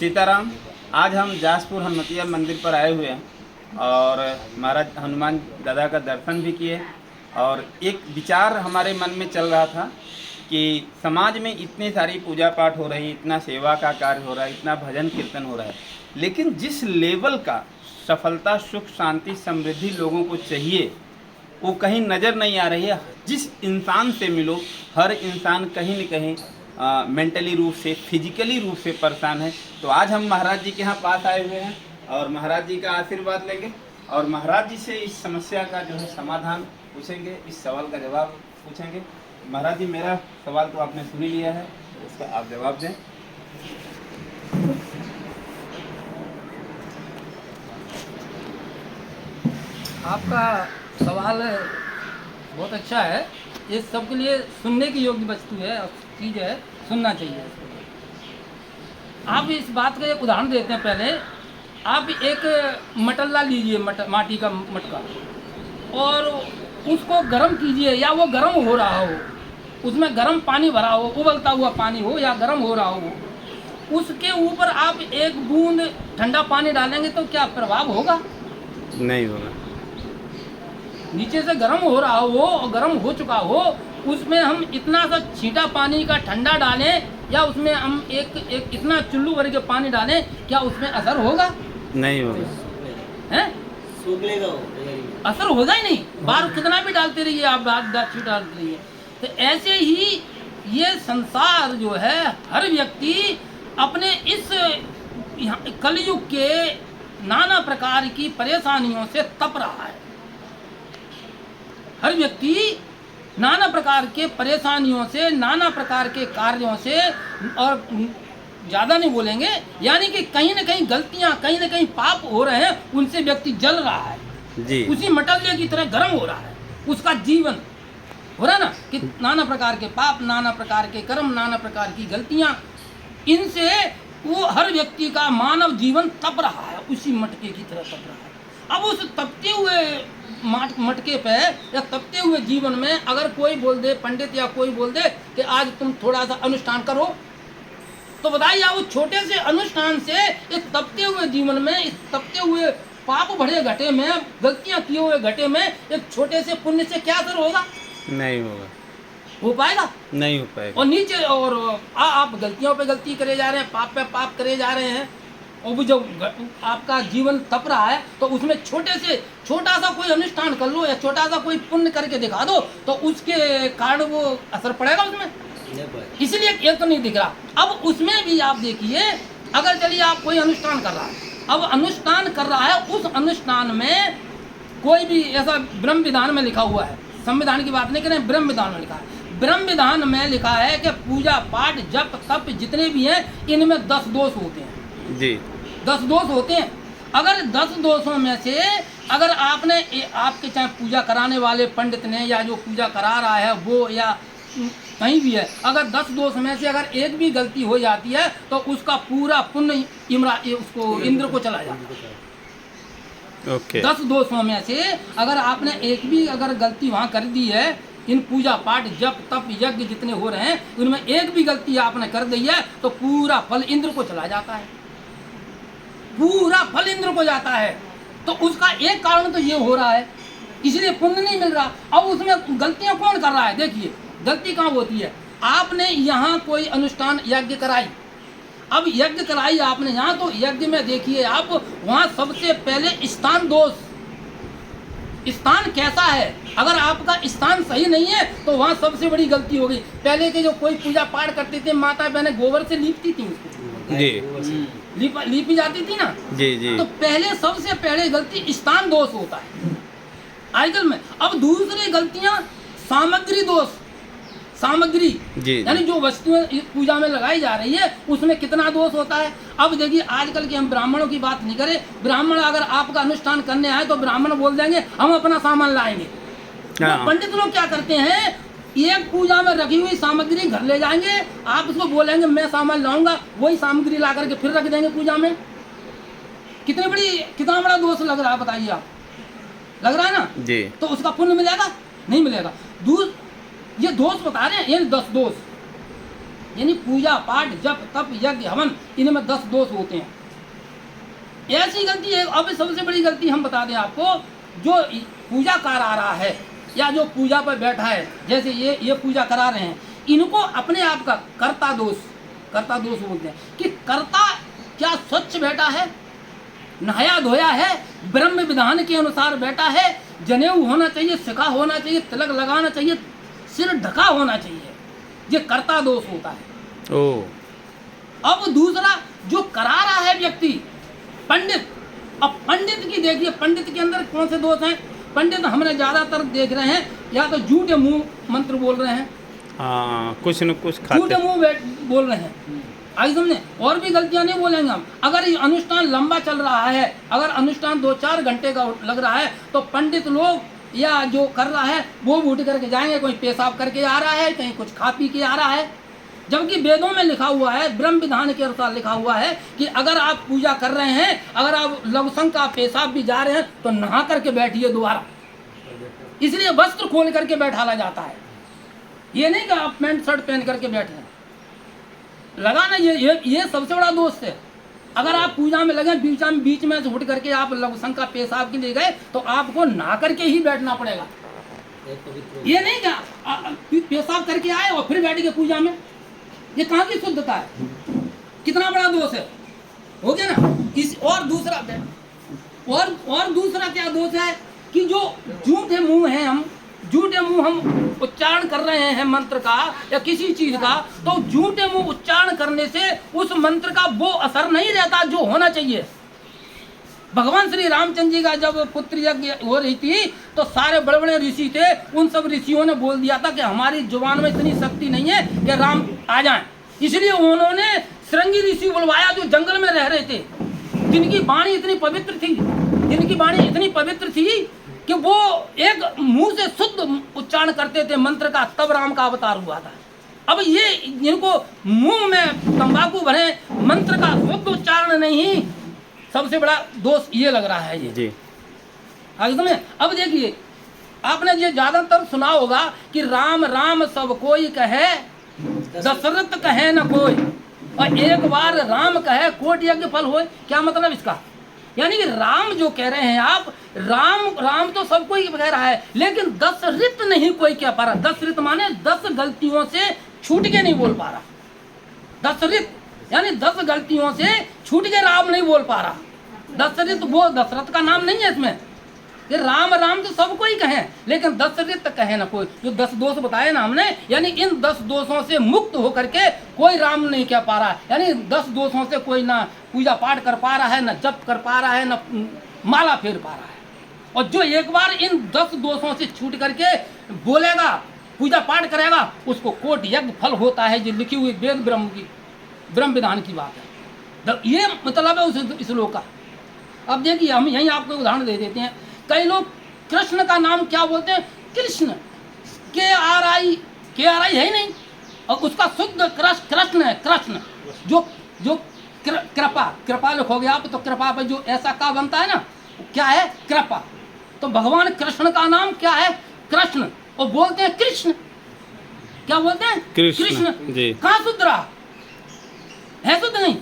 सीताराम। आज हम जासपुर हनुमतिया मंदिर पर आए हुए हैं और महाराज हनुमान दादा का दर्शन भी किए। और एक विचार हमारे मन में चल रहा था कि समाज में इतनी सारी पूजा पाठ हो रही, इतना सेवा का कार्य हो रहा है, इतना भजन कीर्तन हो रहा है, लेकिन जिस लेवल का सफलता, सुख, शांति, समृद्धि लोगों को चाहिए वो कहीं नज़र नहीं आ रही है। जिस इंसान से मिलो, हर इंसान कहीं न कहीं मेंटली रूप से, फिजिकली रूप से परेशान है। तो आज हम महाराज जी के यहाँ पास आए हुए हैं और महाराज जी का आशीर्वाद लेंगे और महाराज जी से इस समस्या का जो है समाधान पूछेंगे, इस सवाल का जवाब पूछेंगे। महाराज जी, मेरा सवाल तो आपने सुन ही लिया है, उसका आप जवाब दें। आपका सवाल बहुत अच्छा है। ये सबके लिए सुनने की योग्य वस्तु है और चीज़ है, सुनना चाहिए इसको। आप इस बात का एक उदाहरण देते हैं। पहले आप एक मटल्ला लीजिए, माटी का मटका, और उसको गर्म कीजिए, या वो गर्म हो रहा हो, उसमें गर्म पानी भरा हो, उबलता हुआ पानी हो या गर्म हो रहा हो, उसके ऊपर आप एक बूंद ठंडा पानी डालेंगे तो क्या प्रभाव होगा? नहीं होगा। नीचे से गर्म हो रहा हो और गर्म हो चुका हो, उसमें हम इतना सा छींटा पानी का ठंडा डालें या उसमें हम एक इतना चुल्लू भर के पानी डालें, क्या उसमें असर होगा? नहीं होगा। हैं? सूख लेगा वो, असर होगा ही नहीं। बार कितना भी डालते रहिए आप, डालते रहिए। तो ऐसे ही ये संसार जो है, हर व्यक्ति अपने इस कलयुग के नाना प्रकार की परेशानियों से तप रहा है। हर व्यक्ति नाना प्रकार के परेशानियों से, नाना प्रकार के कार्यों से, और ज़्यादा नहीं बोलेंगे, यानी कि कहीं ना कहीं गलतियां, कहीं ना कहीं पाप हो रहे हैं, उनसे व्यक्ति जल रहा है जी। उसी मटल्ले की तरह गर्म हो रहा है। उसका जीवन हो रहा है ना, कि नाना प्रकार के पाप, नाना प्रकार के कर्म, नाना प्रकार की गलतियां, इनसे वो हर व्यक्ति का मानव जीवन तप रहा है, उसी मटके की तरह तप रहा है। अब उस तपते हुए मटके पे या तपते हुए जीवन में अगर कोई बोल दे, पंडित या कोई बोल दे कि आज तुम थोड़ा सा अनुष्ठान करो, तो बताइए उस छोटे से अनुष्ठान से इस तपते हुए जीवन में, इस तपते हुए पाप भरे घटे में, गलतियां किए हुए घटे में एक छोटे से पुण्य से क्या असर होगा? नहीं होगा। हो पाएगा? नहीं हो पाएगा। और नीचे और आप गलतियों पे गलती करे जा रहे हैं, पाप पे पाप करे जा रहे हैं, और वो जब आपका जीवन तप रहा है तो उसमें छोटा सा कोई अनुष्ठान कर लो या छोटा सा कोई पुण्य करके दिखा दो, तो उसके कारण वो असर पड़ेगा उसमें। इसलिए ये तो नहीं दिख रहा। अब उसमें भी आप देखिए, अगर चलिए आप कोई अनुष्ठान कर रहा है, अब अनुष्ठान कर रहा है, उस अनुष्ठान में कोई भी ऐसा ब्रह्म विधान में लिखा हुआ है, संविधान की बात नहीं करें, ब्रह्म विधान में लिखा है। ब्रह्म विधान में लिखा है कि पूजा पाठ, जप, तप जितने भी हैं, इनमें 10 दोष होते हैं जी। 10 दोष होते हैं। अगर 10 दोषों में से अगर आपने, आपके चाहे पूजा कराने वाले पंडित ने या जो पूजा करा रहा है वो, या कहीं भी है, अगर 10 दोष में से अगर एक भी गलती हो जाती है तो उसका पूरा पुण्य उसको इंद्र को चला जाता है। ओके। 10 दोषों में से अगर आपने एक भी अगर गलती वहाँ कर दी है, इन पूजा पाठ, जप, तप, यज्ञ जितने हो रहे हैं, उनमें एक भी गलती आपने कर दी है तो पूरा फल इंद्र को चला जाता है, पूरा फल इंद्र को जाता है। तो उसका एक कारण तो ये हो रहा है, इसलिए पुण्य नहीं मिल रहा। अब उसमें गलतियां कौन कर रहा है? देखिए गलती कहाँ होती है। आपने यहाँ कोई अनुष्ठान, यज्ञ कराई, अब यज्ञ कराई आपने यहाँ, तो यज्ञ में देखिए आप, वहाँ सबसे पहले स्थान दोष, स्थान कैसा है? अगर आपका स्थान सही नहीं है तो वहाँ सबसे बड़ी गलती हो गई। पहले के जो कोई पूजा पाठ करते थे, माता बहनें गोबर से लीपती थी उसको, जी। लीपी जाती थी ना। जी जी। तो पहले सबसे पहले गलती स्थान दोष होता है आजकल में। अब दूसरी गलतियां सामग्री दोष, सामग्री जी। यानी जो वस्तुएं पूजा में लगाई जा रही है उसमें कितना दोष होता है। अब देखिए आजकल के, हम ब्राह्मणों की बात नहीं करें, ब्राह्मण अगर आपका अनुष्ठान करने आए तो ब्राह्मण बोल देंगे हम अपना सामान लाएंगे। तो पंडित लोग क्या करते हैं, एक पूजा में रखी हुई सामग्री घर ले जाएंगे, आप उसको बोलेंगे मैं सामान लाऊंगा, वही सामग्री ला करके फिर रख देंगे पूजा में। कितना बड़ा दोष लग रहा है बताइए आप, लग रहा है ना जी। तो उसका पुण्य मिलेगा? नहीं मिलेगा। ये दोष बता रहे हैं, ये 10 दोष। यानी पूजा पाठ जप तप यज्ञ हवन, इनमें 10 दोष होते हैं। ऐसी गलती है। अब सबसे बड़ी गलती हम बता दें आपको, जो पूजा करा रहा है या जो पूजा पर बैठा है, जैसे ये पूजा करा रहे हैं, इनको अपने आप का कर्ता दोष बोलते हैं कि कर्ता क्या स्वच्छ बैठा है, नहाया धोया है, ब्रह्म विधान के अनुसार बैठा है, जनेऊ होना चाहिए, सिका होना चाहिए, तिलक लगाना चाहिए, सिर ढका होना चाहिए, ये कर्ता दोष होता है। अब दूसरा जो करा रहा है व्यक्ति, पंडित। अब पंडित की देखिए, पंडित के अंदर कौन से दोष हैं? पंडित हमने ज्यादातर देख रहे हैं या तो झूठे मुंह मंत्र बोल रहे हैं, कुछ न कुछ झूठे मुंह बोल रहे हैं। आई समझे? और भी गलतियां नहीं बोलेंगे हम। अगर ये अनुष्ठान लंबा चल रहा है, अगर अनुष्ठान 2-4 घंटे का लग रहा है, तो पंडित लोग या जो कर रहा है वो उठ करके जाएंगे, कोई पेशाब करके आ रहा है, कहीं कुछ खा पी के आ रहा है। जबकि वेदों में लिखा हुआ है, ब्रह्म विधान के अनुसार लिखा हुआ है कि अगर आप पूजा कर रहे हैं, अगर आप लघुशंक का पेशाब भी जा रहे हैं, तो नहा करके बैठिए दोबारा। इसलिए वस्त्र खोल करके बैठाला जाता है, ये नहीं कि आप पैंट शर्ट पहन करके बैठे। लगाना ये सबसे बड़ा दोष है। अगर आप पूजा में लगे, बीच में से उठ करके आप लघुशंक का पेशाब के लिए गए, तो आपको नहा करके ही बैठना पड़ेगा। ये नहीं कि पेशाब करके आए और फिर बैठ गए पूजा में, ये कहाँ की शुद्धता है? कितना बड़ा दोष है, हो गया ना। इस और दूसरा क्या दोष है कि जो झूठे मुंह हम उच्चारण कर रहे हैं मंत्र का या किसी चीज का, तो झूठे मुंह उच्चारण करने से उस मंत्र का वो असर नहीं रहता जो होना चाहिए। भगवान श्री रामचंद्र जी का जब पुत्र यज्ञ हो रही थी, तो सारे बड़े बड़े ऋषि थे, उन सब ऋषियों ने बोल दिया था कि हमारी जुबान में इतनी शक्ति नहीं है कि राम आ जाएं। इसलिए उन्होंने श्रृंगी ऋषि बुलवाया जो जंगल में रह रहे थे, जिनकी वाणी इतनी पवित्र थी कि वो एक मुंह से शुद्ध उच्चारण करते थे मंत्र का, तब राम का अवतार हुआ था। अब ये जिनको मुंह में तंबाकू भरे, मंत्र का शुद्ध उच्चारण नहीं, सबसे बड़ा दोष ये लग रहा है ये जी। में अब देखिए, आपने ये ज्यादातर सुना होगा कि राम राम सब कोई कहे, दशरथ कहे न कोई, और एक बार राम कहे कोटि यज्ञ फल होए। क्या मतलब इसका? यानी कि राम जो कह रहे हैं आप, राम तो सब कोई कह रहा है, लेकिन 10 रित नहीं कोई कह पा रहा। 10 रित माने 10 गलतियों से छूट के नहीं बोल पा रहा। 10 रित यानी 10 गलतियों से छूट के राम नहीं बोल पा रहा। 10 रित वो दशरथ का नाम नहीं है इसमें, ये राम तो सब कोई कहे, लेकिन 10 रित कहे ना कोई। जो 10 दोष बताए ना हमने, यानी इन 10 दोषों से मुक्त होकर के कोई राम नहीं कह पा रहा है। यानी 10 दोषों से कोई ना पूजा पाठ कर पा रहा है, ना जप कर पा रहा है, ना माला फेर पा रहा है। और जो एक बार इन 10 दोषों से छूट करके बोलेगा, पूजा पाठ करेगा, उसको कोटि यज्ञ फल होता है। जो लिखी हुई वेद ब्रह्म विधान की बात है, ये मतलब है उस श्लोक का। अब देखिए, हम यहीं आपको उदाहरण दे देते हैं। कई लोग कृष्ण का नाम क्या बोलते हैं? कृष्ण, KRI है ही नहीं, और उसका शुद्ध कृष्ण है। कृष्ण जो कृपा लिखोगे आप, तो कृपा पे जो ऐसा का बनता है ना, क्या है? कृपा। तो भगवान कृष्ण का नाम क्या है? कृष्ण, और बोलते हैं कृष्ण। क्या बोलते हैं? कृष्ण। कहाँ शुद्ध रहा है? शुद्ध नहीं,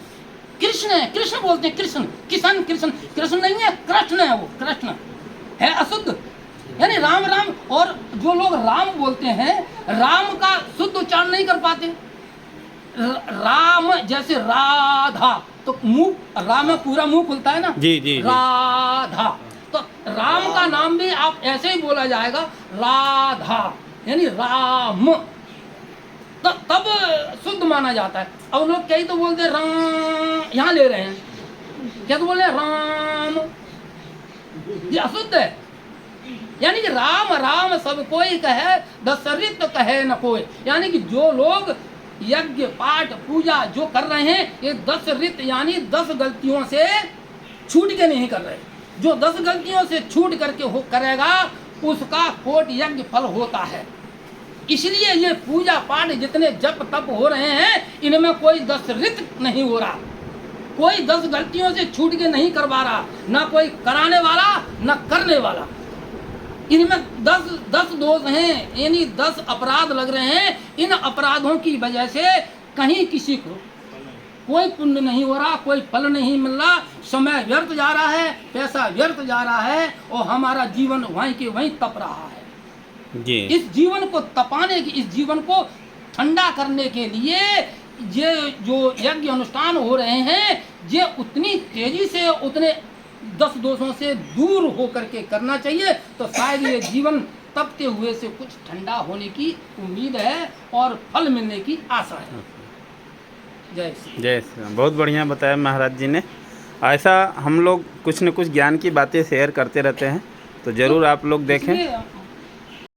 कृष्ण है। कृष्ण बोलते हैं, कृष्ण नहीं है, कृष्ण है, वो कृष्ण है अशुद्ध। यानी राम और जो लोग राम बोलते हैं, राम का शुद्ध उच्चारण नहीं कर पाते। राम जैसे राधा, तो मुंह राम में पूरा मुंह खुलता है ना, जी। राधा, तो राम का नाम भी आप ऐसे ही बोला जाएगा, राधा, यानी राम, तो तब शुद्ध माना जाता है। अब लोग कई तो बोलते हैं राम, यहाँ ले रहे हैं, क्या तो बोल रहे हैं राम, ये अशुद्ध है। यानी कि राम सब कोई कहे, दशरथ कहे न कोई। यानी कि जो लोग यज्ञ पाठ पूजा जो कर रहे हैं, ये 10 रित यानी 10 गलतियों से छूट के नहीं कर रहे। जो 10 गलतियों से छूट करके करेगा, उसका कोटि यज्ञ फल होता है। इसलिए ये पूजा पाठ जितने जप तप हो रहे हैं, इनमें कोई 10 रित नहीं हो रहा, कोई 10 गलतियों से छूट के नहीं करवा रहा, ना कोई कराने वाला ना करने वाला। इनमें 10 दोष हैं, यानी 10 अपराध लग रहे हैं। इन अपराधों की वजह से कहीं किसी को कोई पुण्य नहीं हो रहा, कोई फल नहीं मिल रहा, समय व्यर्थ जा रहा है, पैसा व्यर्थ जा रहा है और हमारा जीवन वहीं के वहीं तप रहा है। जी। इस जीवन को तपाने की, इस जीवन को ठंडा करने के लिए ये जो यज्ञ अनुष्ठान हो रहे हैं, ये उतनी तेजी से, उतने 10 दोषों से दूर होकर के करना चाहिए, तो शायद ये जीवन तपते हुए से कुछ ठंडा होने की उम्मीद है और फल मिलने की आशा है। जय श्री जय श्री राम। बहुत बढ़िया बताया महाराज जी ने। ऐसा हम लोग कुछ न कुछ ज्ञान की बातें शेयर करते रहते हैं, तो ज़रूर आप लोग देखें। इसलिए